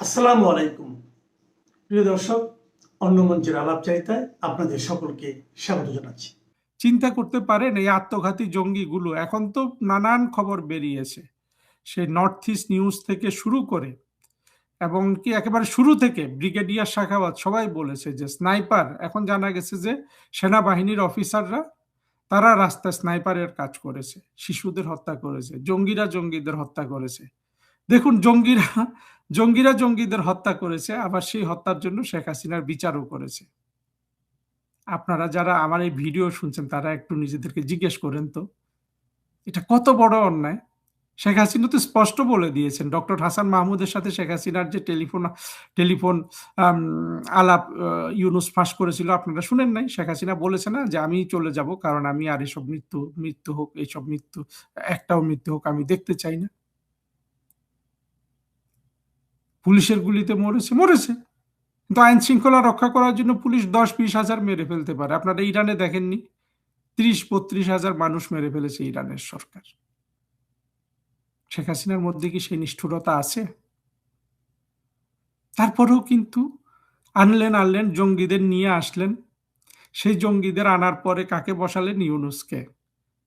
আসসালামু আলাইকুম প্রিয় দর্শক, অন্য মঞ্চের আলাপচারিতায় আপনাদের সকলকে স্বাগত জানাচ্ছি। চিন্তা করতে পারেন এই আত্মঘাতী জঙ্গিগুলো এখন তো নানান খবর বেরিয়েছে, সে নর্থ ইস্ট নিউজ থেকে শুরু করে এবং কি একেবারে শুরু থেকে ব্রিগেডিয়ার শাখাওয়াত সবাই বলেছে যে স্নাইপার, এখন জানা গেছে যে সেনাবাহিনীর অফিসাররা তারা রাস্তায় স্নাইপারের কাজ করেছে, শিশুদের হত্যা করেছে, জঙ্গিরা জঙ্গিদের হত্যা করেছে। দেখুন, জঙ্গিরা জঙ্গিদের হত্যা করেছে, আবার সেই হত্যার জন্য শেখ হাসিনার বিচারও করেছে। আপনারা যারা আমার এই ভিডিও শুনছেন তারা একটু নিজেদেরকে জিজ্ঞেস করেন তো, এটা কত বড় অন্যায়। শেখ হাসিনা তো স্পষ্ট বলে দিয়েছেন, ডক্টর হাসান মাহমুদের সাথে শেখ হাসিনার যে টেলিফোন আলাপ ইউনুস ফাঁস করেছিল, আপনারা শুনেন নাই? শেখ হাসিনা বলেছে না যে আমি চলে যাব, কারণ আমি আর এসব মৃত্যু হোক, এইসব একটাও মৃত্যু হোক আমি দেখতে চাই না। পুলিশের গুলিতে মরেছে, কিন্তু আইন শৃঙ্খলা রক্ষা করার জন্য পুলিশ 10-20 হাজার মেরে ফেলতে পারে। আপনারা ইরানে দেখেননি? 30-32 হাজার মানুষ মেরে ফেলেছে ইরানের সরকার। শেখ হাসিনার মধ্যে কি সেই নিষ্ঠুরতা আছে? তারপরেও কিন্তু আনলেন জঙ্গিদের নিয়ে আসলেন। সেই জঙ্গিদের আনার পরে কাকে বসালেন? ইউনুসকে।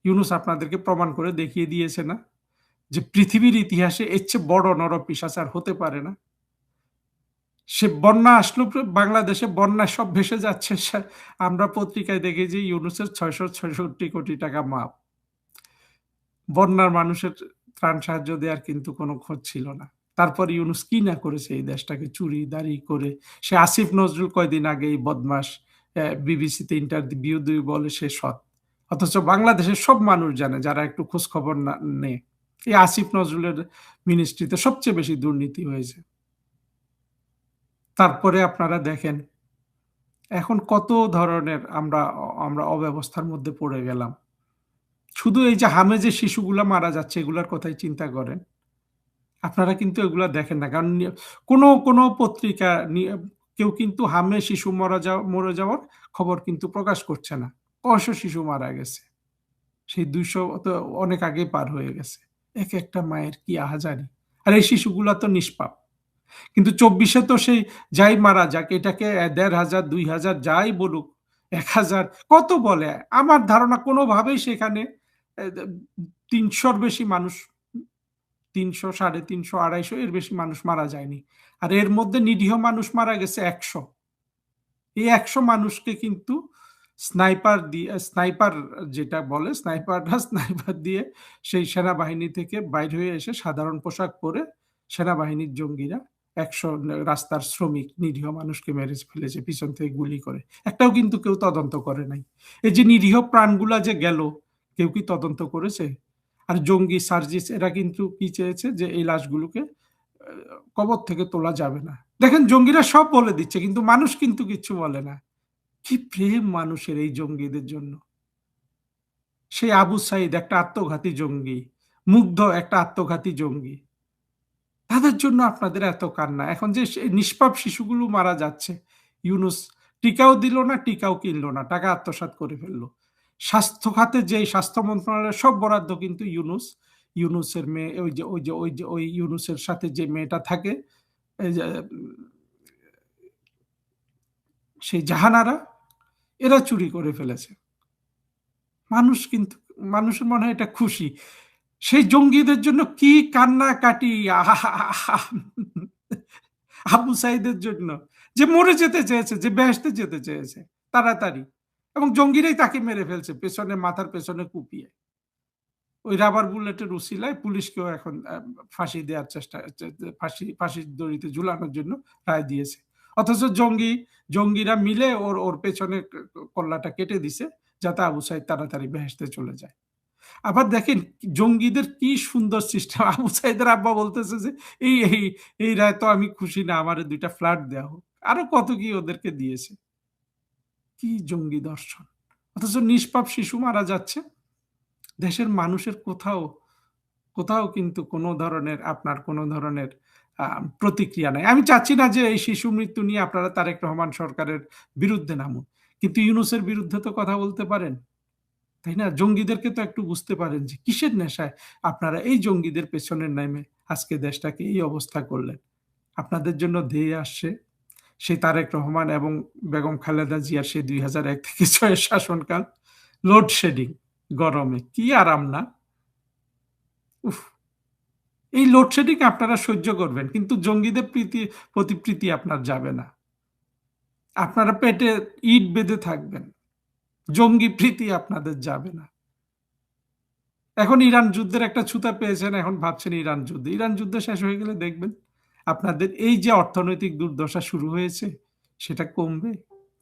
ইউনুস আপনাদেরকে প্রমাণ করে দেখিয়ে দিয়েছে না যে পৃথিবীর ইতিহাসে এর চেয়ে বড় নরপিশাচ হতে পারে না। সে বন্যা আসলো, বাংলাদেশে বন্যা সব ভেসে যাচ্ছে, আমরা পত্রিকায় দেখি যে ইউনুসের 666 কোটি টাকা মাপ। বন্যার মানুষের ত্রাণ সাহায্য দেওয়ার কিন্তু কোনো খোঁজ ছিল না। তারপর ইউনুস কি না করেছে এই দেশটাকে চুরি দাঁড়ি করে। সে আসিফ নজরুল কয়দিন আগে এই বদমাস বিবিসিতে ইন্টারভিউ দিয়ে বলে সে সৎ, অথচ বাংলাদেশের সব মানুষ জানে যারা একটু খোঁজ খবর না নেয়, এই আসিফ নজরুলের মিনিস্ট্রিতে সবচেয়ে বেশি দুর্নীতি হয়েছে। তারপরে আপনারা দেখেন এখন কত ধরনের আমরা আমরা অব্যবস্থার মধ্যে পড়ে গেলাম। শুধু এই যে হামে যে শিশুগুলা মারা যাচ্ছে এগুলার কথাই চিন্তা করেন। আপনারা কিন্তু এগুলা দেখেন না, কারণ কোনো পত্রিকা কেউ কিন্তু হামে শিশু মরে যাওয়ার খবর কিন্তু প্রকাশ করছে না। কয়শো শিশু মারা গেছে, সেই 200 তো অনেক আগে পার হয়ে গেছে। এক একটা মায়ের কি আহাজারি। আর এই শিশুগুলা তো নিষ্পাপ। কিন্তু 24-এ তো সেই যাই মারা যাক, এটাকে 1500 2000 যাই বলুক, 1000 কত বলে, আমার ধারণা কোনোভাবেই সেখানে 300-র বেশি মানুষ, 300 350 250 এর বেশি মানুষ মারা যায়নি। আর এর মধ্যে নিরীহ মানুষ মারা গেছে 100। এই 100 মানুষকে কিন্তু স্নাইপার যেটা বলে, স্নাইপার দিয়ে সেই সেনাবাহিনী থেকে বাইর হয়ে এসে সাধারণ পোশাক পরে সেনাবাহিনীর জঙ্গিরা 100 রাস্তার শ্রমিক নিরীহ মানুষকে মেরে ফেলেছে পিছন থেকে গুলি করে। একটাও কিন্তু কেউ তদন্ত করে নাই। এই যে নিরীহ প্রাণগুলা যে গেল, কেউ কি তদন্ত করেছে? আর জঙ্গি সার্জিস এরা কিন্তু কি চেয়েছে যে এই লাশগুলোকে কবর থেকে তোলা যাবে না। দেখেন, জঙ্গিরা সব বলে দিচ্ছে কিন্তু মানুষ কিন্তু কিচ্ছু বলে না। কি প্রেম মানুষের এই জঙ্গিদের জন্য। সেই আবু সাইদ একটা আত্মঘাতী জঙ্গি, মুগ্ধ একটা আত্মঘাতী জঙ্গি, তাদের জন্য আপনাদের এত কান্না। এখন যে নিষ্পাপ শিশুগুলো মারা যাচ্ছে, ইউনুস টিকাও দিল না, টিকাও কিনলো না, টাকা আত্মসাৎ করে ফেললো। স্বাস্থ্য খাতে যে স্বাস্থ্য মন্ত্রণালয়ের সব বরাদ্দ কিন্তু ইউনুসের মেয়ে, ওই ইউনুসের সাথে যে মেয়েটা থাকে, এই যে সেই জাহানারা, এরা চুরি করে ফেলেছে। মানুষ কিন্তু, মানুষের মনে হয় এটা খুশি। সেই জঙ্গিদের জন্য কি কান্নাকাটি, আবু সাইদের জন্য, যে মরে যেতে চেয়েছে, যে বেহেশতে যেতে চেয়েছে তাড়াতাড়ি, এবং জঙ্গিরাই তাকে মেরে ফেলছে পেছনে, মাথার পেছনে কুপিয়ে। ওই রাবার বুলেটের উসিলায় পুলিশকেও এখন ফাঁসি দেওয়ার চেষ্টা, ফাঁসির দড়িতে ঝুলানোর জন্য রায় দিয়েছে। অথচ জঙ্গিরা মিলে ওর পেছনে কল্লাটা কেটে দিছে যাতে আবু সাইদ তাড়াতাড়ি বেহেশতে চলে যায়। আবার দেখেন জঙ্গিদের কি সুন্দর সিস্টেম। আবু সাইদের আব্বা বলতেছে যে এই এই এই রায় তো আমি খুশি না, আমার 2টা ফ্ল্যাট দেওয়া হোক, আরো কত কি ওদেরকে দিয়েছে। কি জঙ্গি দর্শন। অথচ নিষ্পাপ শিশু মারা যাচ্ছে, দেশের মানুষের কোথাও কিন্তু কোনো ধরনের প্রতিক্রিয়া নাই। আমি চাচ্ছি না যে এই শিশু মৃত্যু নিয়ে আপনারা তারেক রহমান সরকারের বিরুদ্ধে নামুন, কিন্তু ইউনূসের বিরুদ্ধে তো কথা বলতে পারেন, তাই না? জঙ্গিদেরকে তো একটু বুঝতে পারেন যে কিসের নেশায় আপনারা এই জঙ্গিদের পেছনের নামে আজকে দেশটাকে এই অবস্থা করলেন। আপনাদের জন্য ধেয়ে আসছে সেই তারেক রহমান এবং বেগম খালেদা জিয়ার সেই 2001 থেকে 6 শাসনকাল। লোডশেডিং, গরমে কি আরাম না! উফ! এই লোডশেডিং আপনারা সহ্য করবেন, কিন্তু জঙ্গিদের প্রতি প্রীতি আপনার যাবে না। আপনারা পেটে ইট বেঁধে থাকবেন, জঙ্গি প্রীতি আপনাদের যাবে না। এখন ইরান যুদ্ধের একটা ছুতা পেয়েছেন, এখন ভাবছেন ইরান যুদ্ধ শেষ হয়ে গেলে দেখবেন আপনাদের এই যে অর্থনৈতিক দুর্দশা শুরু হয়েছে সেটা কমবে?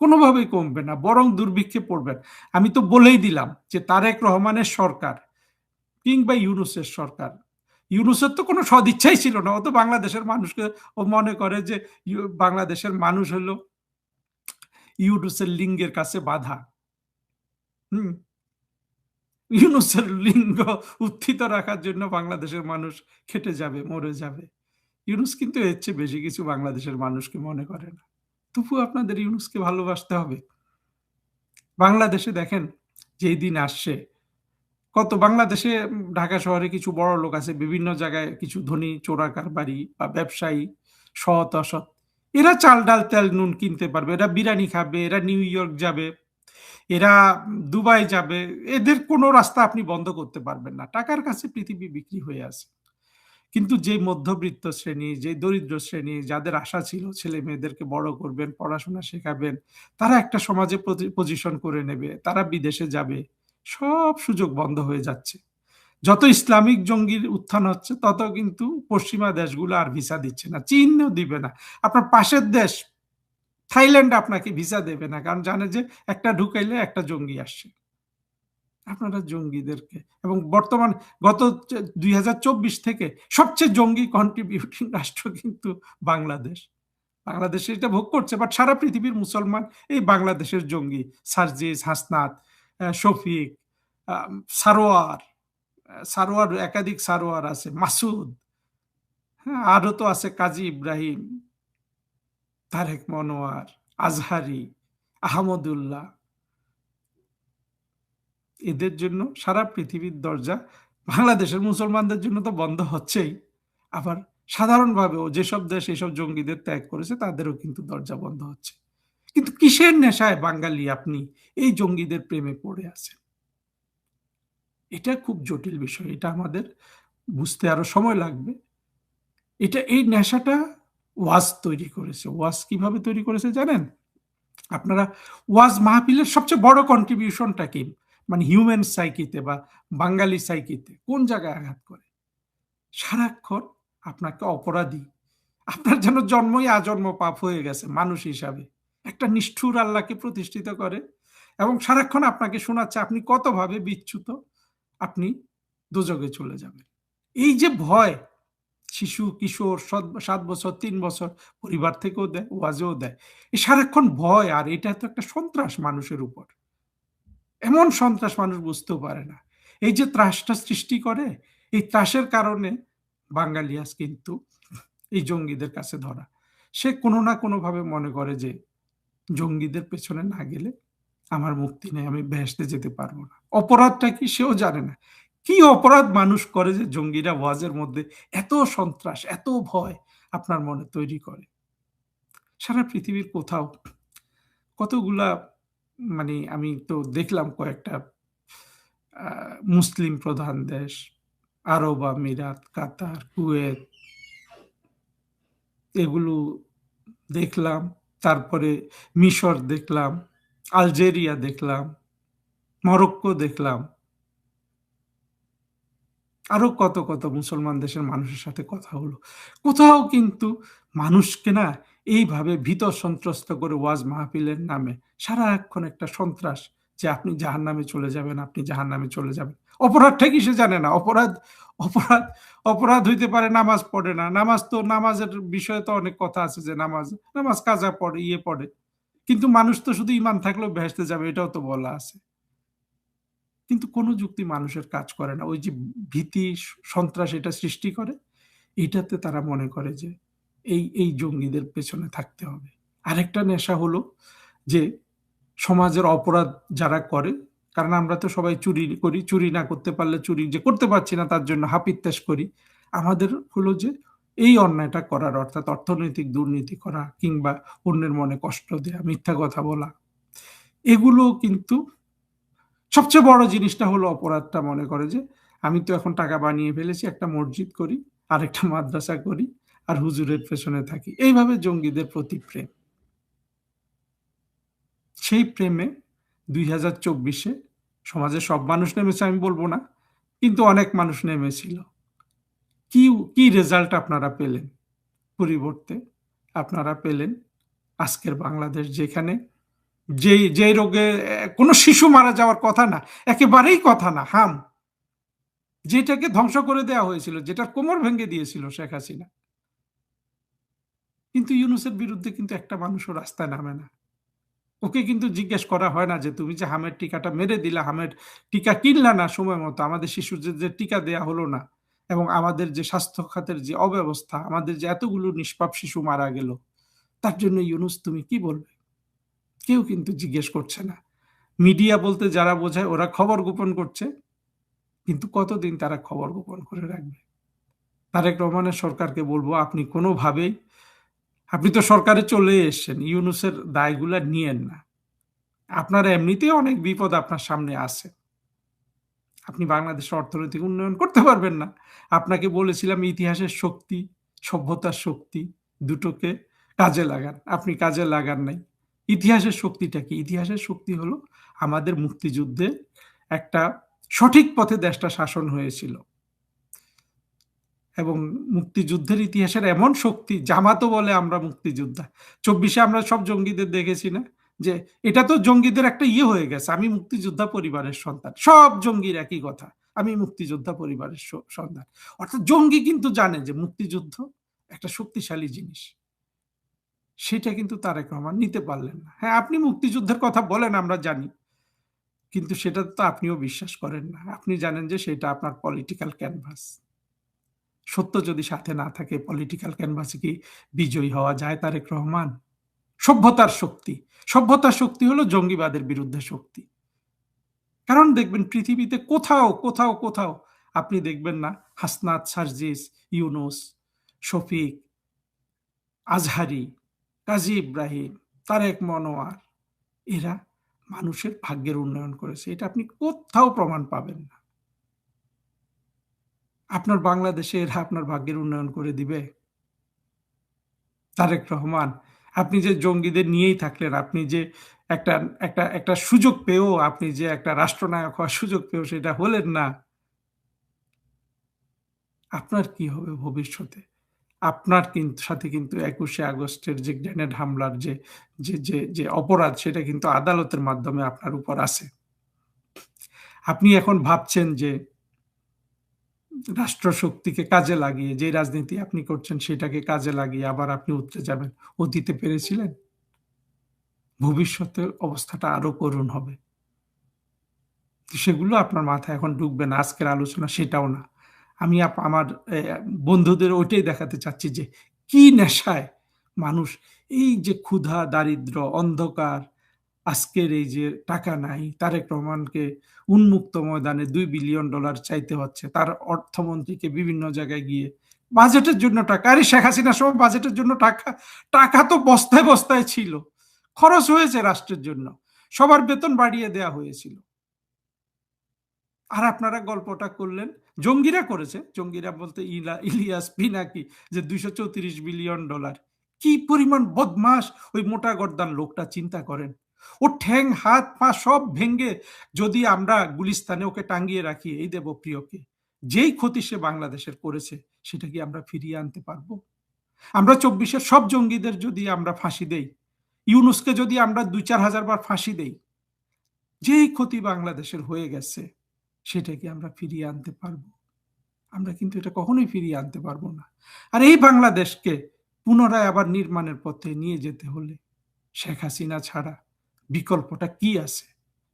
কোনোভাবেই কমবে না, বরং দুর্ভিক্ষে পড়বেন। আমি তো বলেই দিলাম যে তারেক রহমানের সরকার কিংবা ইউনূসের সরকার, ইউনূসের তো কোনো সদিচ্ছাই ছিল না। ও তো বাংলাদেশের মানুষকে, ও মনে করে যে বাংলাদেশের মানুষ হলো ইউনূসের লিঙ্গের কাছে বাধা। হুম, ইউনূসের লিঙ্গ উত্থিত রাখার জন্য বাংলাদেশের মানুষ খেটে যাবে, মরে যাবে। ইউনূস কিন্তু এর চেয়ে বেশি কিছু বাংলাদেশের মানুষকে মনে করে না। তবু আপনাদের ইউনূসকে ভালোবাসতে হবে। বাংলাদেশে দেখেন যেই দিন আসছে, কত বাংলাদেশে ঢাকা শহরে কিছু বড় লোক আছে, বিভিন্ন জায়গায় কিছু ধনী চোরা কারবারি বা ব্যবসায়ী, সৎ অসৎ, এরা চাল ডাল তেল নুন কিনতে পারবে, এরা বিরিয়ানি খাবে, এরা নিউ ইয়র্ক যাবে, এরা দুবাই যাবে। এদের কোনো রাস্তা আপনি বন্ধ করতে পারবেন না। টাকার কাছে পৃথিবী বিক্রি হয়ে আছে। কিন্তু যে মধ্যবিত্ত শ্রেণী, যে দরিদ্র শ্রেণী, যাদের আশা ছিল ছেলে মেয়েদেরকে বড় করবেন, পড়াশোনা শেখাবেন, তারা একটা সমাজে পজিশন করে নেবে, তারা বিদেশে যাবে, সব সুযোগ বন্ধ হয়ে যাচ্ছে। যত ইসলামিক জঙ্গির উত্থান হচ্ছে, তত কিন্তু পশ্চিমা দেশগুলো আর ভিসা দিচ্ছে না, চীনও দিবে না। আপনার পাশের দেশ থাইল্যান্ড আপনাকে ভিসা দেবে না, কারণ জানে যে একটা ঢুকাইলে একটা জঙ্গি আসছে। আপনারা জঙ্গিদেরকে, এবং বর্তমান গত 2024 থেকে সবচেয়ে জঙ্গি কন্ট্রিবিউটিং রাষ্ট্র কিন্তু বাংলাদেশ। বাংলাদেশ এটা ভোগ করছে, বাট সারা পৃথিবীর মুসলমান এই বাংলাদেশের জঙ্গি। সার্জিস, হাসনাত, শফিক, সারোয়ার, সারোয়ার একাধিক সারোয়ার আছে, মাসুদ, হ্যাঁ, আরো তো আছে কাজী ইব্রাহিম, তারেক মনোয়ার, আজহারি, আহমদুল্লাহ। এদের জন্য সারা পৃথিবীর দরজা বাংলাদেশের মুসলমানদের জন্য তো বন্ধ হচ্ছেই, আবার সাধারণভাবেও যেসব দেশ এসব জঙ্গিদের ত্যাগ করেছে তাদেরও কিন্তু দরজা বন্ধ হচ্ছে। কিন্তু কিসের নেশায় বাঙালি আপনি এই জঙ্গিদের প্রেমে পড়ে আছেন? এটা খুব জটিল বিষয়, এটা আমাদের বুঝতে আরো সময় লাগবে। এই নেশাটা ওয়াজ তৈরি করেছে। ওয়াজ কিভাবে তৈরি করেছে জানেন? আপনারা ওয়াজ মাহফিলের সবচেয়ে বড় কন্ট্রিবিউশনটা কি, মানে হিউম্যান সাইকিতে বা বাঙালি সাইকিতে কোন জায়গায় আঘাত করে? সারাক্ষণ আপনাকে অপরাধী, আপনার যেন জন্মই আজন্ম পাপ হয়ে গেছে মানুষ হিসাবে, একটা নিষ্ঠুর আল্লাহকে প্রতিষ্ঠিত করে, এবং সারাক্ষণ আপনাকে শোনাচ্ছে আপনি কতভাবে বিচ্যুত, আপনি দোজখে চলে যাবেন। এই যে ভয়, শিশু কিশোর 7 বছর 3 বছর পরিবার থেকেও দেয়, ওয়াজেও দেয়, এই সারাক্ষণ ভয়। আর এটা তো একটা সন্ত্রাস মানুষের উপর, এমন সন্ত্রাস মানুষ বুঝতেও পারে না। এই যে ত্রাসটা সৃষ্টি করে, এই ত্রাসের কারণে বাঙালি আজ কিন্তু এই জঙ্গিদের কাছে ধরা। সে কোনো না কোনোভাবে মনে করে যে জঙ্গিদের পেছনে না গেলে আমার মুক্তি নেই, আমি বেহেশতে যেতে পারবো না। অপরাধটা কি সেও জানে না। কি অপরাধ মানুষ করে যে জঙ্গিরা ওয়াজের মধ্যে এত সন্ত্রাস, এত ভয় আপনার মনে তৈরি করে? সারা পৃথিবীর কোথাও কতগুলা, মানে আমি তো দেখলাম কয়েকটা মুসলিম প্রধান দেশ, আরব আমিরাত, কাতার, কুয়েত, এগুলো দেখলাম। তারপরে মিশর দেখলাম, আলজেরিয়া দেখলাম, মরক্কো দেখলাম, আরো কত কত মুসলমান দেশের মানুষের সাথে কথা হলো। কোথাও কিন্তু মানুষকে না এইভাবে ভীত সন্ত্রস্ত করে ওয়াজ মাহফিলের নামে সারাক্ষণ একটা সন্ত্রাস, যে আপনি জাহান্নামে চলে যাবেন, আপনি জাহান্নামে চলে যাবেন। অপরাধটা কি সে জানে না। অপরাধ অপরাধ হইতে পারে নামাজ পড়ে না। নামাজের বিষয়ে তো অনেক কথা আছে, যে নামাজ কাজা পড়ে, পড়ে, কিন্তু মানুষ তো শুধু ঈমান থাকলেও বেহেশতে যাবে, এটাও তো বলা আছে। কিন্তু কোনো যুক্তি মানুষের কাজ করে না। ওই যে ভীতি, সন্ত্রাস এটা সৃষ্টি করে, এইটাতে তারা মনে করে যে এই জঙ্গিদের পেছনে থাকতে হবে। আরেকটা নেশা হলো যে সমাজের অপরাধ যারা করে, কারণ আমরা তো সবাই চুরি করি, চুরি না করতে পারলে, চুরি যে করতে পারছি না তার জন্য হাপিত্তাস করি। আমাদের হলো যে এই অন্যায়টা করার, অর্থাৎ অর্থনৈতিক দুর্নীতি করা কিংবা অন্যের মনে কষ্ট দেয়া, মিথ্যা কথা বলা, এগুলো কিন্তু সবচেয়ে বড় জিনিসটা হলো অপরাধটা মনে করে যে আমি তো এখন টাকা বানিয়ে ফেলেছি, একটা মসজিদ করি, আরেকটা মাদ্রাসা করি, আর হুজুরের পেছনে থাকি। এইভাবে জঙ্গিদের প্রতি প্রেম। সেই প্রেমে 2024-এ সমাজের সব মানুষ নেমেছে আমি বলবো না, কিন্তু অনেক মানুষ নেমেছিল। কি কি রেজাল্ট আপনারা পেলেন? পরিবর্তে আপনারা পেলেন আজকের বাংলাদেশ, যেখানে যে রোগে কোনো শিশু মারা যাওয়ার কথা না, একেবারেই কথা না, যেটাকে ধ্বংস করে দেওয়া হয়েছিল, যেটার কোমর ভেঙে দিয়েছিল শেখ হাসিনা, কিন্তু ইউনূসের বিরুদ্ধে কিন্তু একটা মানুষও রাস্তায় নামে না। ওকে কিন্তু জিজ্ঞেস করা হয় না যে তুমি যে হামের টিকাটা মেরে দিলা, হামের টিকা কিনলা না সময় মতো, আমাদের শিশুদের যে টিকা দেয়া হলো না, এবং আমাদের যে স্বাস্থ্য খাতের যে অব্যবস্থা, আমাদের যে এতগুলো নিষ্পাপ শিশু মারা গেল, তার জন্য ইউনূস তুমি কি বলবে? কেউ কিন্তু জিজ্ঞেস করছে না। মিডিয়া বলতে যারা বোঝায় ওরা খবর গোপন করছে, কিন্তু কতদিন তারা খবর গোপন করে রাখবে? তারেক রহমানের সরকারকে বলবো, আপনি কোনোভাবেই, আপনি তো সরকারে চলে এসেছেন, ইউনূসের দায়গুলা নিয়েন না। আপনার এমনিতেই অনেক বিপদ আপনার সামনে আছে। আপনি বাংলাদেশের অর্থনৈতিক উন্নয়ন করতে পারবেন না। আপনাকে বলেছিলাম ইতিহাসের শক্তি, সভ্যতার শক্তি দুটোকে কাজে লাগান। আপনি কাজে লাগান নাই। ইতিহাসের শক্তিটা কি? ইতিহাসের শক্তি হলো আমাদের মুক্তিযুদ্ধে একটা সঠিক পথে দেশটা শাসন হয়েছিল, এবং মুক্তিযুদ্ধের ইতিহাসের এমন শক্তি, জামাতও বলে আমরা মুক্তিযোদ্ধা। 24-এ আমরা সব জঙ্গিদের দেখেছি না, যে এটা তো জঙ্গিদের একটা ইয়ে হয়ে গেছে, আমি মুক্তিযোদ্ধা পরিবারের সন্তান। সব জঙ্গির একই কথা, আমি মুক্তিযোদ্ধা পরিবারের সন্তান। অর্থাৎ জঙ্গি কিন্তু জানে যে মুক্তিযুদ্ধ একটা শক্তিশালী জিনিস। সেটা কিন্তু তারেক রহমান নিতে পারলেন না। হ্যাঁ, আপনি মুক্তিযুদ্ধের কথা বলেন, আমরা জানি, কিন্তু সেটা তো আপনিও বিশ্বাস করেন না। আপনি জানেন যে সেটা আপনার পলিটিক্যাল ক্যানভাস। সত্য যদি সাথে না থাকে, পলিটিক্যাল ক্যানভাসে কি বিজয়ী হওয়া যায়? তারেক রহমান, সভ্যতার শক্তি, সভ্যতার শক্তি হলো জঙ্গিবাদের বিরুদ্ধে শক্তি। কারণ দেখবেন পৃথিবীতে কোথাও কোথাও কোথাও আপনি দেখবেন না হাসনাত, সার্জিস, ইউনূস, শফিক, আজহারি, কাজী ইব্রাহিম, তারেক মনোয়ার, এরা মানুষের ভাগ্যের উন্নয়ন করেছে। এটা আপনি কোথাও প্রমাণ পাবেন না। আপনার বাংলাদেশে এরা আপনার ভাগ্যের উন্নয়ন করে দিবে? তারেক রহমান, আপনি যে জঙ্গিদের নিয়েই থাকলেন, আপনি যে একটা একটা একটা সুযোগ পেয়েও, আপনি যে একটা রাষ্ট্রনায়ক হওয়ার সুযোগ পেয়েও সেটা হলেন না, আপনার কি হবে ভবিষ্যতে? আপনার সাথে কিন্তু 21শে আগস্টের যে গ্রেনেড হামলার যে যে যে যে অপরাধ, সেটা কিন্তু আদালতের মাধ্যমে আপনার উপর আছে। আপনি এখন ভাবছেন যে রাষ্ট্রশক্তিকে কাজে লাগিয়ে যে রাজনীতি আপনি করছেন সেটাকে কাজে লাগিয়ে আবার আপনি উতরে যাবেন। অতীতে পেরেছিলেন? ভবিষ্যতে অবস্থাটা আরো করুণ হবে। সেগুলো আপনার মাথায় এখন ঢুকবে না। আজকের আলোচনা সেটাও না। আমি আমার বন্ধুদের ওইটাই দেখাতে চাচ্ছি যে কি নেশায় মানুষ, এই যে ক্ষুধা, দারিদ্র্য, অন্ধকার, আজকের এই যে টাকা নাই, তারেক রহমানকে উন্মুক্ত ময়দানে $2 বিলিয়ন চাইতে হচ্ছে। তার অর্থমন্ত্রীকে বিভিন্ন জায়গায় গিয়ে বাজেটের জন্য টাকা, আরে শেখ হাসিনার সময় বাজেটের জন্য টাকা, টাকা তো বস্তায় বস্তায় ছিল। খরচ হয়েছে রাষ্ট্রের জন্য। সবার বেতন বাড়িয়ে দেয়া হয়েছিল। আর আপনারা গল্পটা করলেন, জঙ্গিরা করেছে, জঙ্গিরা বলতে ইলিয়াস পিনাকি, যে $234 বিলিয়ন। কি পরিমাণ বদমাস ওই মোটা গর্দান লোকটা, চিন্তা করেন। ও ঠ্যাং হাত পা সব ভেঙ্গে যদি আমরা গুলিস্তানে ওকে টাঙ্গিয়ে রাখি, এই দেবপ্রিয়কে, যেই ক্ষতি সে বাংলাদেশের করেছে সেটা কি আমরা ফিরিয়ে আনতে পারবো? আমরা 24-এর সব জঙ্গিদের যদি আমরা ফাঁসি দেই, ইউনূসকে যদি আমরা 2-4 হাজার বার ফাঁসি দেই, যেই ক্ষতি বাংলাদেশের হয়ে গেছে সেটা কি আমরা ফিরিয়ে আনতে পারবো? আমরা কিন্তু এটা কখনোই ফিরিয়ে আনতে পারবো না। আর এই বাংলাদেশকে পুনরায় আবার নির্মাণের পথে নিয়ে যেতে হলে শেখ হাসিনা ছাড়া বিকল্পটা কি আছে?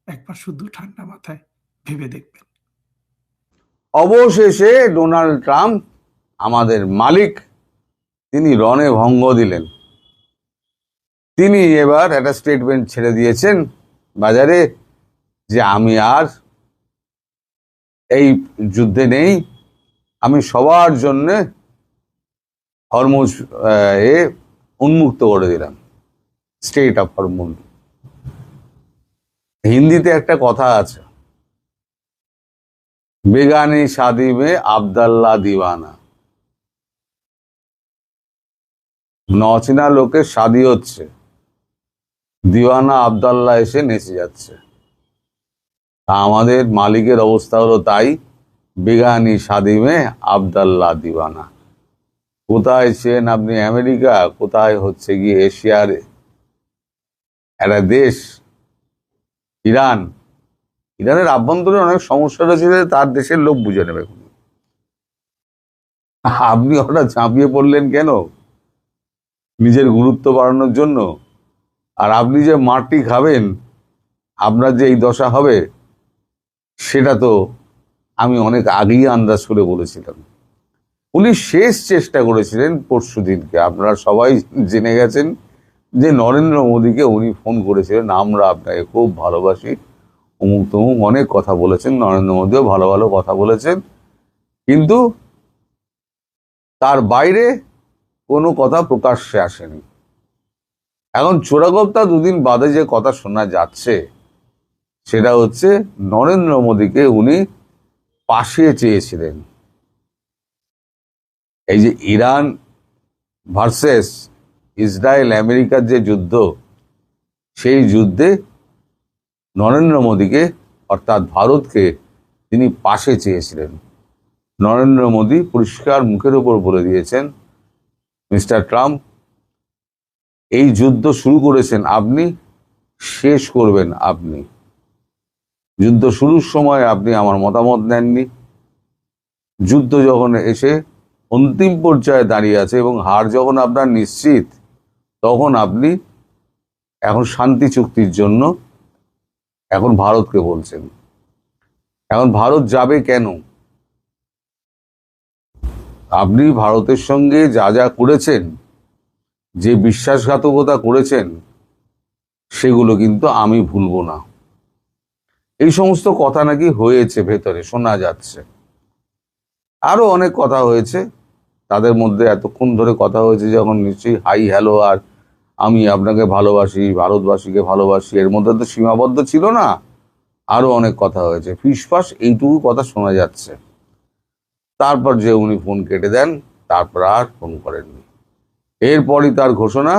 একবার শুধু ঠান্ডা মাথায় ভেবে দেখবেন। অবশেষে ডোনাল্ড ট্রাম্প, আমাদের মালিক, তিনি রণে ভঙ্গ দিলেন। তিনি এবার একটা স্টেটমেন্ট ছেড়ে দিয়েছেন বাজারে যে আমি আর এই যুদ্ধে নেই, আমি সবার জন্য হরমুজ এ উন্মুক্ত করে দিলাম, স্টেট অফ হরমুজ। হিন্দিতে একটা কথা আছে, বেগানি শাদি মে আবদাল্লা দিওয়ানা। নচেনা লোকের শাদি হচ্ছে, দিওয়ানা আবদাল্লা এসে নেচে যাচ্ছে। তা আমাদের মালিকের অবস্থা হলো তাই, বেগানি শাদি মে আবদাল্লা দিওয়ানা। কোথায় ছিলেন আপনি? আমেরিকা, কোথায় হচ্ছে গিয়ে এশিয়ার একটা দেশ ইরান। ইরানের আভ্যন্তরে অনেক সমস্যা রয়েছে, তার দেশের লোক বুঝে নেবে। আপনি হঠাৎ ঝাঁপিয়ে পড়লেন কেন? নিজের গুরুত্ব বাড়ানোর জন্য। আর আপনি যে মাটি খাবেন, আপনার যে এই দশা হবে, সেটা তো আমি অনেক আগেই আন্দাজ করে বলেছিলাম। উনি শেষ চেষ্টা করেছিলেন পরশু দিনকে, আপনারা সবাই জেনে গেছেন যে নরেন্দ্র মোদীকে উনি ফোন করেছিলেন, আমরা আপনাকে খুব ভালোবাসি, অমুক তমুক অনেক কথা বলেছেন। নরেন্দ্র মোদীও ভালো ভালো কথা বলেছেন, কিন্তু তার বাইরে কোনো কথা প্রকাশ্যে আসেনি। এখন চোরাগোপ্তা দুদিন বাদে যে কথা শোনা যাচ্ছে, সেটা হচ্ছে নরেন্দ্র মোদীকে উনি পাশে চেয়েছিলেন। এই যে ইরান ভার্সেস ইসরায়েল আমেরিকার যে যুদ্ধ, সেই যুদ্ধে নরেন্দ্র মোদীকে অর্থাৎ ভারতকে তিনি পাশে চেয়েছিলেন। নরেন্দ্র মোদী পরিষ্কার মুখের উপর বলে দিয়েছেন, মিস্টার ট্রাম্প, এই যুদ্ধ শুরু করেছেন আপনি, শেষ করবেন আপনি। যুদ্ধ শুরুর সময় আপনি আমার মতামত নেননি, যুদ্ধ যখন এসে অন্তিম পর্যায়ে দাঁড়িয়ে আছে এবং হার যখন আপনার নিশ্চিত, তখন আপনি এখন শান্তি চুক্তির জন্য এখন ভারতকে বলছেন। এখন ভারত যাবে কেন? আপনি ভারতের সঙ্গে যা যা করেছেন, যে বিশ্বাসঘাতকতা করেছেন, সেগুলো কিন্তু আমি ভুলবো না। এই সমস্ত কথা নাকি হয়েছে, ভেতরে শোনা যাচ্ছে। আরো অনেক কথা হয়েছে, তাদের মধ্যে এতক্ষণ ধরে কথা হয়েছে যখন নিশ্চয়ই হাই হ্যালো আর আমি আপনাকে ভালোবাসি, ভারতবাসীকে ভালোবাসি, এর মধ্যে তো সীমাবদ্ধ ছিল না। আরো অনেক কথা হয়েছে, ফিসফাস এইটুকু কথা শোনা যাচ্ছে। তারপর যে উনি ফোন কেটে দেন, তারপর আর ফোন করেননি। এরপরই তার ঘোষণা,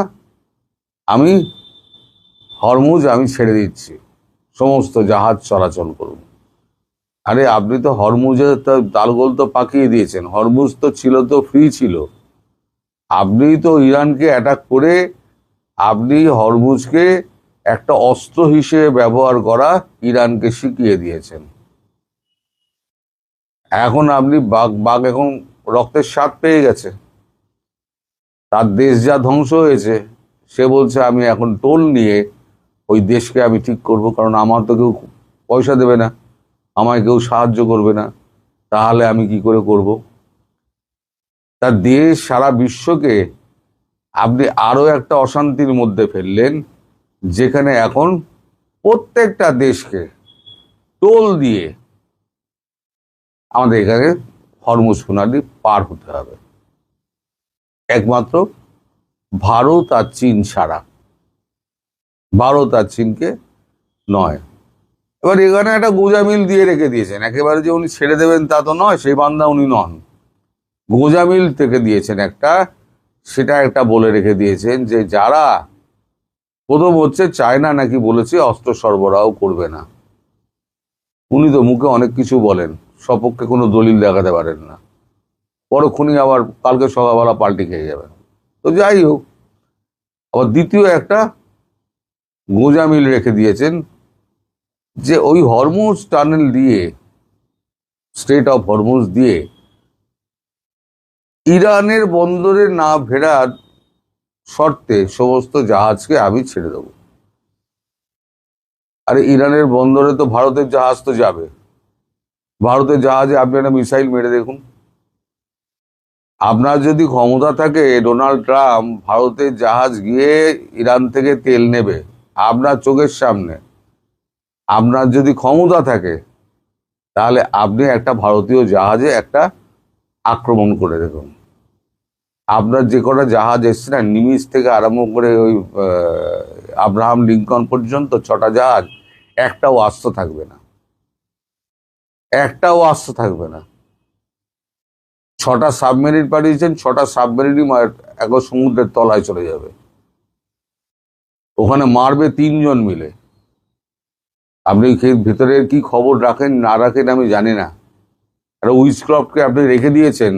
আমি হরমুজ আমি ছেড়ে দিচ্ছি, সমস্ত জাহাজ চলাচল করুন। আরে আপনি তো হরমুজের তালগোল তো পাকিয়ে দিয়েছেন, হরমুজ তো ছিল, তো ফ্রি ছিল। আপনি তো ইরানকে অ্যাটাক করে আপনি হরমুজকে একটা অস্ত্র হিসেবে ব্যবহার করা ইরানকে শিখিয়ে দিয়েছেন। এখন আপনি বাঘ এখন রক্তের স্বাদ পেয়ে গেছে, তার দেশ যা ধ্বংস হয়েছে, সে বলছে আমি এখন টোল নিয়ে ওই দেশকে আমি ঠিক করব, কারণ আমার তো কেউ পয়সা দেবে না, আমায় কেউ সাহায্য করবে না, তাহলে আমি কি করে করব? তার দেশ সারা বিশ্বকে আপনি আরো একটা অশান্তির মধ্যে ফেললেন, যেখানে এখন প্রত্যেকটা দেশকে টোল দিয়ে আমাদের এখানে হরমুজ প্রণালী পার হতে হবে, একমাত্র ভারত আর চীন ছাড়া। ভারত আর চীনকে নয়। এবার এখানে একটা গোঁজামিল দিয়ে রেখে দিয়েছেন, একেবারে যে উনি ছেড়ে দেবেন তা তো নয়, সেই বান্দা উনি নন। গোঁজামিল থেকে দিয়েছেন একটা, সেটা একটা বলে রেখে দিয়েছেন যে যারা, প্রথম হচ্ছে চায়না নাকি বলেছে অস্ত্র সরবরাহ করবে না। উনি তো মুখে অনেক কিছু বলেন, সপক্ষে কোনো দলিল দেখাতে পারেন না, পরক্ষণই আবার কালকে সকালবেলা পাল্টি খেয়ে যাবেন। তো যাই হোক, আবার দ্বিতীয় একটা গোঁজামিল রেখে দিয়েছেন যে ওই হরমুজ টানেল দিয়ে, স্ট্রেট অফ হরমুজ দিয়ে ইরানের বন্দরে না ফেরার শর্তে সমস্ত জাহাজকে আমি ছেড়ে দেবো। আরে ইরানের বন্দরে তো ভারতের জাহাজ তো যাবে, ভারতের জাহাজে আপনি একটা মিসাইল মেরে দেখুন। আপনার যদি ক্ষমতা থাকে, ডোনাল্ড ট্রাম্প ভারতের জাহাজ গিয়ে ইরান থেকে তেল নেবে আপনার চোখের সামনে, আপনার যদি ক্ষমতা থাকে, তাহলে আপনি একটা ভারতীয় জাহাজে একটা আক্রমণ করে দেখুন। আপনার যে কটা জাহাজ এসছে না, নিমিষ থেকে আরম্ভ করে ওই আব্রাহাম লিঙ্কন পর্যন্ত 6টা জাহাজ, একটাও আস্ত থাকবে না, একটাও আস্ত থাকবে না। 6টা সাবমেরিন পাঠিয়েছেন, 6টা সাবমেরিনই একবার সমুদ্রের তলায় চলে যাবে, ওখানে মারবে 3 জন মিলে। আপনি ভিতরের কি খবর রাখেন না রাখেন আমি জানি না, আর উইজক্রফটকে আপনি রেখে দিয়েছেন,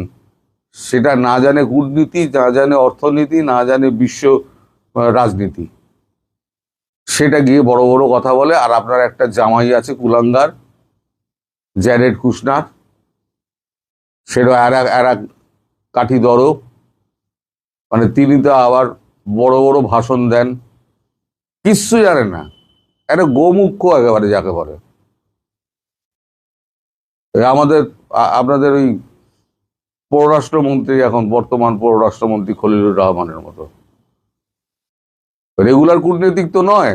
সেটা না জানে কূটনীতি, না জানে অর্থনীতি, না জানে বিশ্ব রাজনীতি, সেটা গিয়ে বড় বড় কথা বলে। আর আপনার একটা জামাই আছে কুলাঙ্গার, জ্যারেড কুশনার, সেটা আর এক কাঠি দর, মানে তিনি তো আবার বড় বড় ভাষণ দেন, কিচ্ছু জানেন না, একটা গোমুখ্য একেবারে যাকে বলে। আপনাদের ওই পররাষ্ট্রমন্ত্রী, এখন বর্তমান পররাষ্ট্রমন্ত্রী খলিলুর রহমানের মতো রেগুলার কূটনীতিক তো নয়,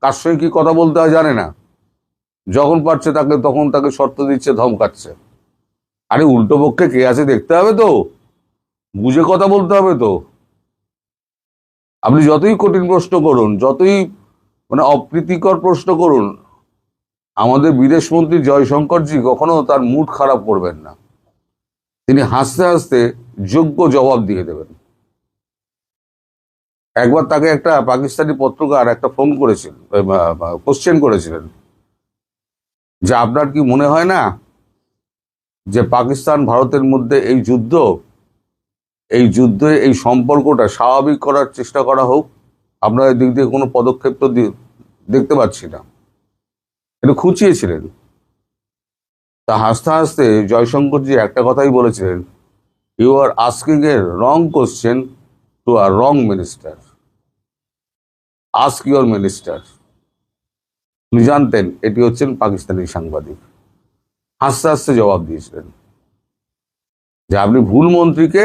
কার সঙ্গে কি কথা বলতে হয় জানে না, যখন পারছে তখন তাকে শর্ত দিচ্ছে, ধমকাচ্ছে। আরে উল্টো পক্ষে কে আছে দেখতে হবে তো, বুঝে কথা বলতে হবে তো। আপনি যতই কঠিন প্রশ্ন করুন, যতই মানে অপ্রীতিকর প্রশ্ন করুন, আমাদের বিদেশমন্ত্রী জয়শঙ্করজি কখনো তার মুড খারাপ করবেন না, তিনি হাসতে হাসতে যোগ্য জবাব দিয়ে দেবেন। একবার তাকে একটা পাকিস্তানি পত্রকার একটা ফোন করেছিলেন, কোশ্চেন করেছিলেন যে আপনার কি মনে হয় না যে পাকিস্তান ভারতের মধ্যে এই যুদ্ধে এই সম্পর্কটা স্বাভাবিক করার চেষ্টা করা হোক, আপনার দিক দিয়ে কোনো পদক্ষেপ তো দেখতে পাচ্ছি না, এটা খুঁচিয়েছিলেন। তা হাসতে হাসতে জয়শঙ্করজি একটা কথাই বলেছিলেন, you are asking a wrong question to a wrong minister, ask your minister. উনি জানতেন এটি হচ্ছেন পাকিস্তানি সাংবাদিক, হাসতে হাসতে জবাব দিয়েছিলেন যে আপনি ভুল মন্ত্রীকে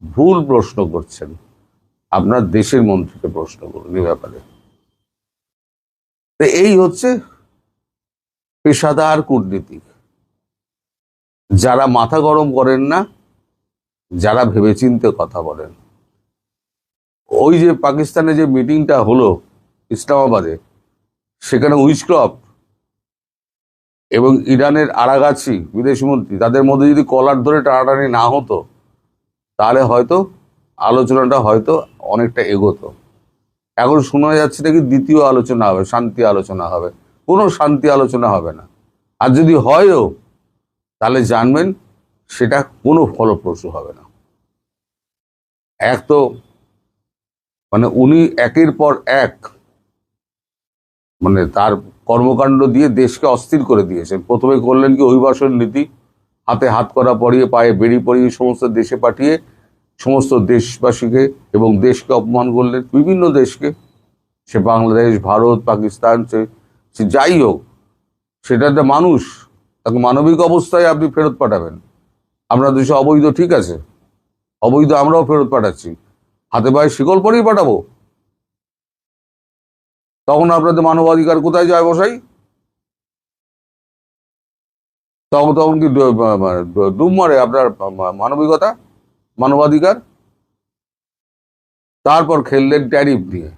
ভুল প্রশ্ন করছেন, আপনার দেশের মন্ত্রীকে প্রশ্ন করুন এই ব্যাপারে। এই হচ্ছে পেশাদার কূটনীতিক, যারা মাথা গরম করেন না, যারা ভেবেচিন্তে কথা বলেন। ওই যে পাকিস্তানে যে মিটিংটা হলো ইসলামাবাদে, সেখানে উইজক্রফট এবং ইরানের আরাগাছি বিদেশমন্ত্রী, তাদের মধ্যে যদি কলার ধরে টানাটানি না হতো, তাহলে হয়তো আলোচনাটা হয়তো অনেকটা এগোতো। এখন শোনা যাচ্ছে নাকি দ্বিতীয় আলোচনা হবে, শান্তি আলোচনা হবে। কোনো শান্তি আলোচনা হবে না, আর যদি হয়ও তাহলে জানবেন সেটা কোনো ফলপ্রসূ হবে না। এক তো মানে উনি একের পর এক মানে তার কর্মকাণ্ড দিয়ে দেশকে অস্থির করে দিয়েছেন। প্রথমে করলেন কি অভিবাসন নীতি, হাতে হাত করা পরিয়ে পায়ে বেড়ি পরিয়ে সমস্ত দেশে পাঠিয়ে সমস্ত দেশবাসীকে এবং দেশকে অপমান করলেন, বিভিন্ন দেশকে, সে বাংলাদেশ, ভারত, পাকিস্তান, সে যাই হোক, সেটা একটা মানুষ, তাকে মানবিক অবস্থায় আপনি ফেরত পাঠাবেন। আপনার দেশে অবৈধ, ঠিক আছে, অবৈধ আমরাও ফেরত পাঠাচ্ছি, হাতে পায়ে শিকল পরেই পাঠাবো, তখন আপনাদের মানবাধিকার কোথায় যায় বসাই? তখন কি ডুব মারে আপনার মানবিকতা, মানবাধিকার? তারপর খেললেন ট্যারিফ দিয়ে,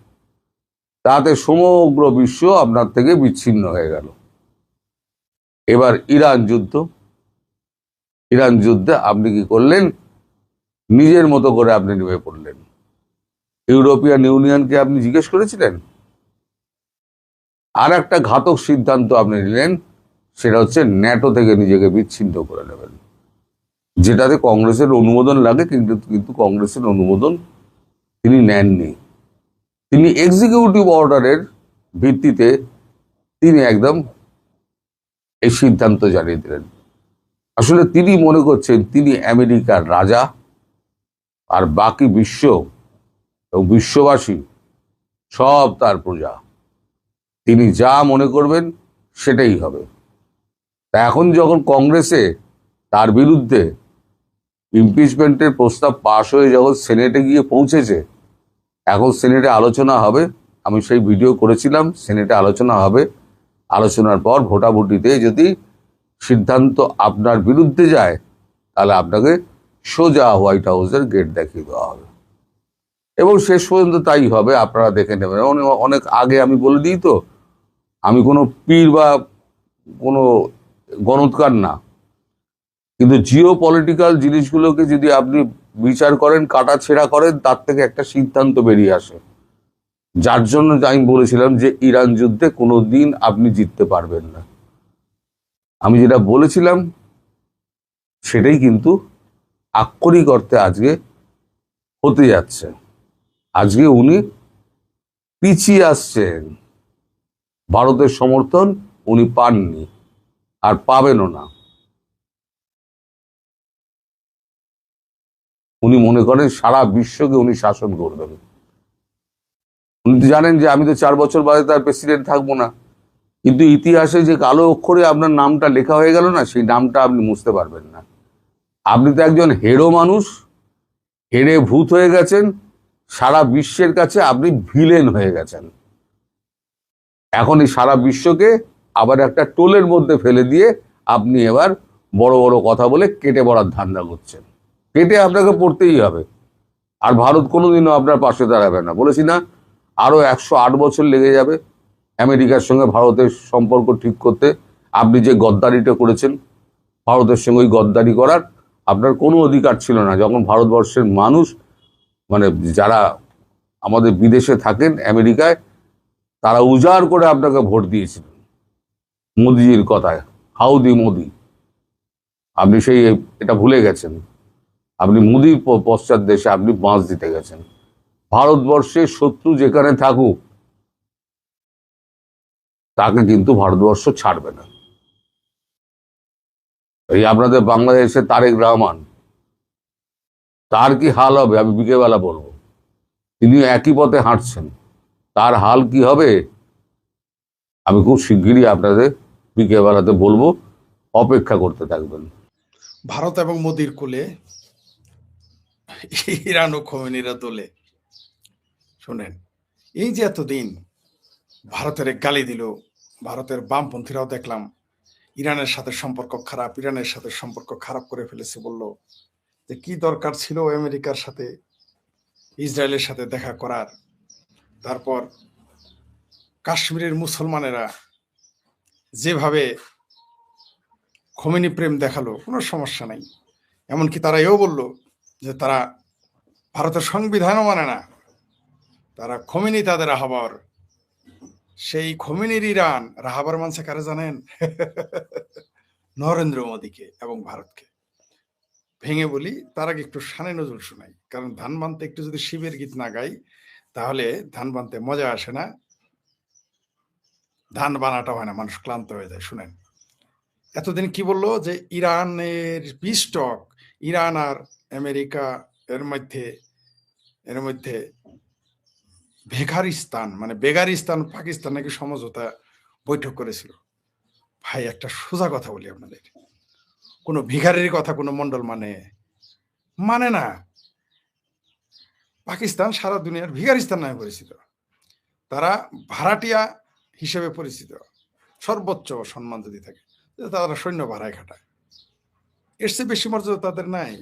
তাতে সমগ্র বিশ্ব আপনার থেকে বিচ্ছিন্ন হয়ে গেল। এবার ইরান যুদ্ধে আপনি কি করলেন? নিজের মতো করে আপনি নেমে পড়লেন। ইউরোপিয়ান ইউনিয়নকে আপনি জিজ্ঞেস করেছিলেন? আর একটা ঘাতক সিদ্ধান্ত আপনি নিলেন, সেটা হচ্ছে ন্যাটো থেকে নিজেকে বিচ্ছিন্ন করে নেবেন, যেটাতে কংগ্রেসের অনুমোদন লাগে, কিন্তু কংগ্রেসের অনুমোদন তিনি নেননি। তিনি এক্সিকিউটিভ অর্ডারের ভিত্তিতে তিনি একদম এই সিদ্ধান্ত জানিয়ে দিলেন। আসলে তিনি মনে করছেন তিনি আমেরিকার রাজা, আর বাকি বিশ্ব এবং বিশ্ববাসী সব তার প্রজা, তিনি যা মনে করবেন সেটাই হবে। তা এখন যখন কংগ্রেসে তার বিরুদ্ধে ইমপিচমেন্টের প্রস্তাব পাশ হয়ে যখন সেনেটে গিয়ে পৌঁছেছে, এখন সেনেটে আলোচনা হবে। আমি সেই ভিডিও করেছিলাম, সেনেটে আলোচনা হবে। আলোচনার পর ভোটাভুটিতে যদি সিদ্ধান্ত আপনার বিরুদ্ধে যায়, তাহলে আপনাকে সোজা হোয়াইট হাউসের গেট দেখিয়ে দেওয়া হবে এবং শেষ পর্যন্ত তাই হবে। আপনারা দেখে নেবেন। অনেক আগে আমি বলে দিই তো, আমি কোনো পীর বা কোনো গণৎকার না, কিন্তু জিও পলিটিক্যাল জিনিসগুলোকে যদি আপনি বিচার করেন, কাটাছেঁড়া করেন, তার থেকে একটা সিদ্ধান্ত বেরিয়ে আসে, যার জন্য আমি বলেছিলাম যে ইরান যুদ্ধে কোনোদিন আপনি জিততে পারবেন না। আমি যেটা বলেছিলাম সেটাই কিন্তু আক্ষরিক অর্থে আজকে হতে যাচ্ছে। আজকে উনি পিছিয়ে আসছেন, ভারতের সমর্থন উনি পাননি আর পাবেনও না। উনি মনে করেন সারা বিশ্বকে উনি শাসন করবেন। উনি তো জানেন যে আমি তো 4 বছর বাদে তার প্রেসিডেন্ট থাকবো না, কিন্তু ইতিহাসে যে কালো অক্ষরে আপনার নামটা লেখা হয়ে গেল না, সেই নামটা আপনি মুছতে পারবেন না। আপনি তো একজন হেরো মানুষ, হেরে ভূত হয়ে গেছেন, সারা বিশ্বের কাছে আপনি ভিলেন হয়ে গেছেন। এখন এই সারা বিশ্বকে আবার একটা টোলের মধ্যে ফেলে দিয়ে আপনি এবার বড় বড় কথা বলে কেটে পড়ার ধান্দা করছেন। কেটে আপনাকে পড়তেই হবে। আর ভারত কোনোদিনও আপনার পাশে দাঁড়াবে না। বলেছি না, আরো 108 বছর লেগে যাবে আমেরিকার সঙ্গে ভারতের সম্পর্ক ঠিক করতে। আপনি যে গদ্দারিটা করেছেন ভারতের সঙ্গে, ওই গদ্দারি করার আপনার কোনো অধিকার ছিল না যখন ভারতবর্ষের মানুষ, মানে যারা আমাদের বিদেশে থাকেন আমেরিকায়, তারা উজাড় করে আপনাকে ভোট দিয়েছিলেন মোদিজির কথায়, হাউদি মোদি। আপনি সেই এটা ভুলে গেছেন। আপনি মোদির পশ্চাৎ দেশে আপনি বাঁশ দিতে গেছেন। ভারতবর্ষের শত্রু যেখানে থাকুক তাকে কিন্তু ভারতবর্ষ ছাড়বে না। এই আপনাদের বাংলাদেশে তারেক রহমান, তার কি হাল হবে আমি বিকেলবেলা বলবো। তিনি একই পথে হাঁটছেন, তার হাল কি হবে আমি খুব শিগগিরই আপনাদের বিকেলবেলাতে বলবো, অপেক্ষা করতে থাকবেন। ভারত এবং মোদির কোলে ইরান ও খোমেনিরা দোলে। শোনেন, এই যে এতদিন ভারতের গালি দিল, ভারতের বামপন্থীরাও দেখলাম ইরানের সাথে সম্পর্ক খারাপ, ইরানের সাথে সম্পর্ক খারাপ করে ফেলেছে, বলল যে কি দরকার ছিল আমেরিকার সাথে ইসরায়েলের সাথে দেখা করার। তারপর কাশ্মীরের মুসলমানেরা যেভাবে খোমেনি প্রেম দেখালো, কোনো সমস্যা নাই। এমনকি তারা এও বলল যে তারা ভারতের সংবিধানও মানে না, তারা খোমেনি তাদের রাহাবার। সেই খোমেনির ইরান রাহাবার মানছে কারে জানেন? নরেন্দ্র মোদীকে এবং ভারতকে। ভেঙে বলি, তার আগে একটু শানে নজরুল শোনাই, কারণ ধান বানতে একটু যদি শিবের গীত না গাই তাহলে ধান বানতে মজা আসে না, ধান বানাটা হয় না, মানুষ ক্লান্ত হয়ে যায়। শুনেন, এতদিন কি বললো যে ইরানের বিস্টক, ইরান আর আমেরিকা এর মধ্যে বেগারিস্তান, মানে বেগারিস্তান পাকিস্তান নাকি সমঝোতা বৈঠক করেছিল। ভাই একটা সোজা কথা বলি আপনাদের, কোনো ভিখারির কথা কোনো মন্ডল মানে না। পাকিস্তান সারা দুনিয়ার ভিখারিস্তান নামে পরিচিত, তারা ভাড়াটিয়া হিসেবে পরিচিত, সর্বোচ্চ সম্মান যদি থাকে তারা সৈন্য ভাড়ায় খাটায়, এর চেয়ে বেশি মর্যাদা তাদের নাই।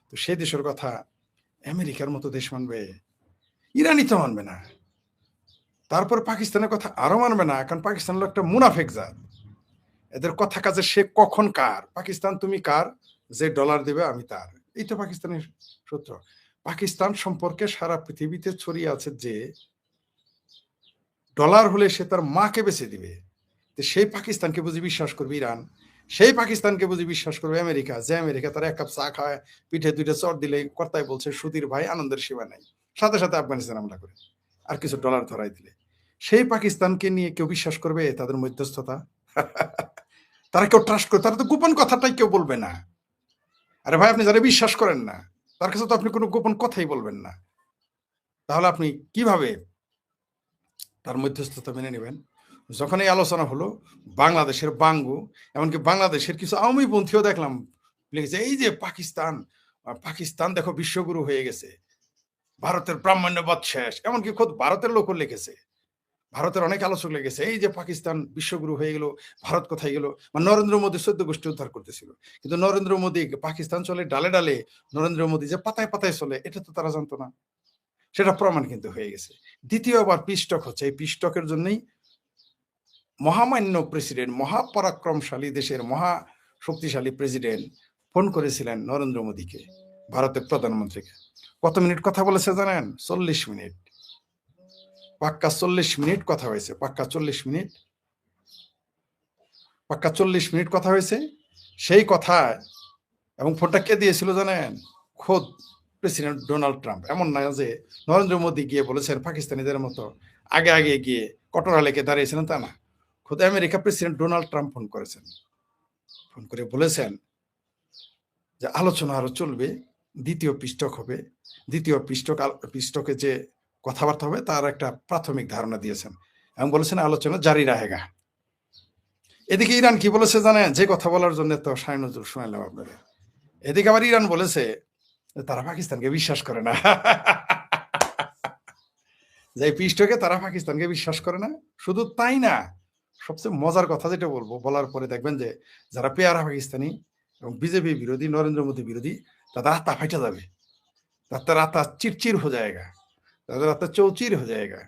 তো সেই দেশের কথা আমেরিকার মতো দেশ মানবে? ইরানই তো মানবে না। তারপর পাকিস্তানের কথা আরো মানবে না, কারণ পাকিস্তান হলো একটা মুনাফেক জাত। এদের কথা কাজে সে কখন কার, পাকিস্তান তুমি কার, যে ডলার দেবে আমি তার, এই তো পাকিস্তানের সূত্র। পাকিস্তান সম্পর্কে সারা পৃথিবীতে ছড়িয়ে আছে যে ডলার হলে সে তার মাকে বেঁচে দিবে। তো সেই পাকিস্তানকে বুঝি বিশ্বাস করবে ইরান? সেই পাকিস্তানকে বুঝি বিশ্বাস করবে আমেরিকা? যে আমেরিকা তার 1 কাপ চা খায়, পিঠে 2টা চর দিলে কর্তায় বলছে সুধীর ভাই আনন্দের সীমা নাই, সাথে সাথে আফগানিস্তান হামলা করে আর কিছু ডলার ধরাই দিলে সেই পাকিস্তানকে নিয়ে কেউ বিশ্বাস করবে? তাদের মধ্যস্থতা তারা কেউ ট্রাস্ট করে? তারা তো গোপন কথাটাই কেউ বলবে না। আরে ভাই, আপনি যারা বিশ্বাস করেন না তার কাছে তো আপনি কোনো গোপন কথাই বলবেন না, তাহলে আপনি কিভাবে তার মধ্যস্থতা মেনে নেবেন? যখন এই আলোচনা হলো, বাংলাদেশের বাঙ্গু, এমনকি বাংলাদেশের কিছু আওয়ামী পন্থীও দেখলাম লিখেছে, এই যে পাকিস্তান দেখো বিশ্বগুরু হয়ে গেছে, ভারতের ব্রাহ্মণ্যবাদ শেষ। এমনকি খোদ ভারতের লোকও লিখেছে, ভারতের অনেক আলোচক লেগেছে এই যে পাকিস্তান বিশ্বগুরু হয়ে গেল, ভারত কোথায় গেল। মানে নরেন্দ্র মোদী 14 গোষ্ঠী উদ্ধার করতেছিল, কিন্তু নরেন্দ্র মোদী পাকিস্তান চলে ডালে ডালে, নরেন্দ্র মোদী যে পাতায় পাতায় চলে এটা তো তারা জানতো না। সেটা প্রমাণ কিন্তু হয়ে গেছে। দ্বিতীয়বার পিস্টক হচ্ছে, এই পিস্টকের জন্যই মহামান্য প্রেসিডেন্ট, মহাপরাক্রমশালী দেশের মহা শক্তিশালী প্রেসিডেন্ট ফোন করেছিলেন নরেন্দ্র মোদীকে, ভারতের প্রধানমন্ত্রীকে। কত মিনিট কথা বলেছে জানেন? 40 মিনিট, পাক্কা 40 মিনিট কথা হয়েছে, পাক্কা 40 মিনিট, পাক্কা 40 মিনিট কথা হয়েছে। সেই কথায়, এবং ফোনটা কে দিয়েছিল জানেন? খোদ প্রেসিডেন্ট ডোনাল্ড ট্রাম্প। এমন না যে নরেন্দ্র মোদী গিয়ে বলেছেন পাকিস্তানিদের মতো আগে আগে গিয়ে কটরা লেকে দাঁড়িয়েছিলেন, তা না। খোদ America president Donald Trump phone করেছেন, ফোন করে বলেছেন যে আলোচনা আরো চলবে, দ্বিতীয় পৃষ্ঠক হবে, দ্বিতীয় পৃষ্ঠকে যে কথাবার্তা হবে তার একটা প্রাথমিক ধারণা দিয়েছেন, এবং বলেছেন আলোচনা জারি রাহেগা। এদিকে ইরান কি বলেছে জানেন? যে কথা বলার জন্য তো শাহ নজরুল শোনালাম আপনাদের। এদিকে আবার ইরান বলেছে যে তারা পাকিস্তানকে বিশ্বাস করে না। যে পৃষ্ঠকে তারা পাকিস্তানকে বিশ্বাস করে না। শুধু তাই না, সবচেয়ে মজার কথা যেটা বলবো, বলার পরে দেখবেন যে যারা পেয়ারা পাকিস্তানি এবং বিজেপি বিরোধী, নরেন্দ্র মোদী বিরোধী, তাদের আত্মা ফাইটা যাবে, তাদের আত্মা চিরচির হয়ে যায়গা, তাদের আত্মা চৌচির হয়ে যায়গা।